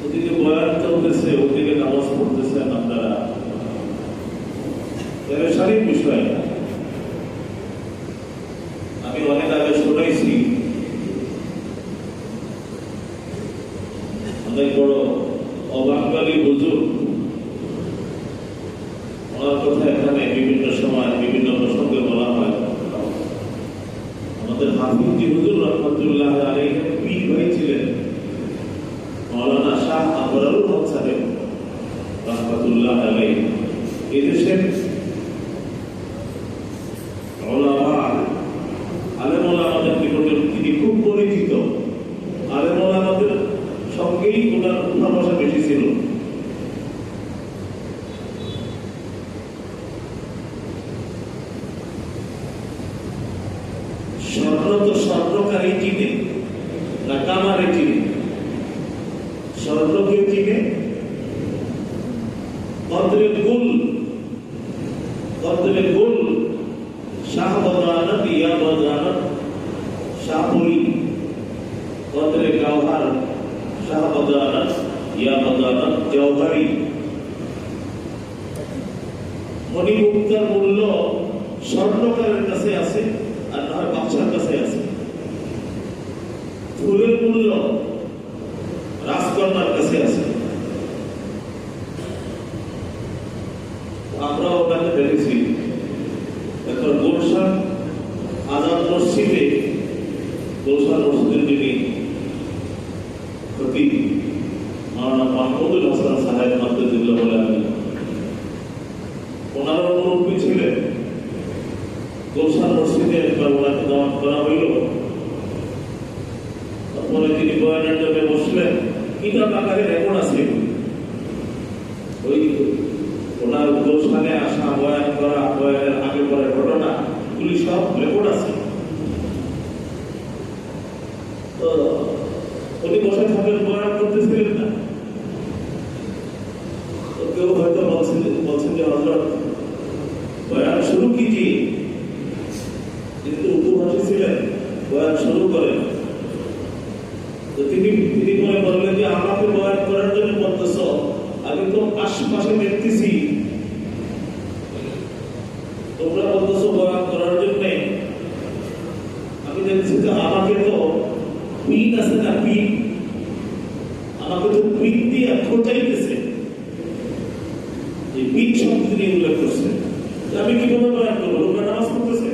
ওদিকে বয়ান চলতেছে, ওদিকে নামাজ পড়তেছেন আপনারা, পেরেশানির বিষয় না। আমি অনেক আগে শুনেছি অনেক বড় অবাঙালি হুজুর, ওনার কথা এখানে বিভিন্ন সময় বিভিন্ন প্রসঙ্গে বলা হয়। আমাদের হাফিজি হুজুর রহমতুল্লাহ আলাইহি পীর ভাই ছিলেন মাওলানা শাহ আবরারুল হক সাহেব রহমতুল্লাহ আলাইহি। এদেশের ওলামা আলেম ওলামাদের নিকটে তিনি খুব পরিচিত। আলেম ওলামাদের সঙ্গেই ওনার উঠা বসা বেশি ছিল। স্বর্ণ তো স্বর্ণকারী চিনে না কামারে চিনে? স্বর্ণকে চিনে কদরে গুল, কদরে গুল শাহ বদরানত ইয়া বদরানত শাহপুরি, কদরে গাওহার শাহ বদরানত ইয়া বদরানত জওহারি। মণিমুক্তার মূল্য স্বর্ণকারের কাছে আছে আর না হয় বাদশার কাছে আছে। ফুলের মূল্য রাজকন্যার কাছে আছে। আমরা ওখানে দেখেছি এখন গুলশান আজাদ মসজিদে, গুলশান মসজিদের যিনি খতিব মাওলানা মাহমুদুল হাসান সাহেব মাদ্দাজিল্লাহ বলে, আমি ওনারও মুরব্বী ছিলেন। গুলশান মসজিদে একবার ওনাকে দাওয়াত করা হইল। তারপরে তিনি বয়ানের জন্য বসলেন। কিতাব আকারে রেকর্ড আছে, ওই ওনার গুলশানে আসা, বয়ান করা, বয়ানের আগে পরে ঘটনা গুলি সব রেকর্ড আছে। তো উনি বসে থাকেন, বয়ান করতেছিলেন না। তো কেউ হয়তো বলছেন যে হযরত বয়ান শুরু कीजिए, কিন্তু উর্দু ভাষী ছিলেন, বয়ান শুরু করেন। তো তিনি মনে করলেন যে আমাকে বয়ান করার জন্য বলতেছ, আমি তো আশপাশে দেখতেছি তোমরা বলতেছ বয়ান করার জন্য, আমি দেখছি যে আমাকে তো পিন আছে না, পিন আমাকে তো পিন দিয়ে খোঁচাইতেছে। এই পিন শব্দ তিনি উল্লেখ করছে। আমি কিভাবে বয়ান করবো? তোমরা নামাজ পড়তেছে।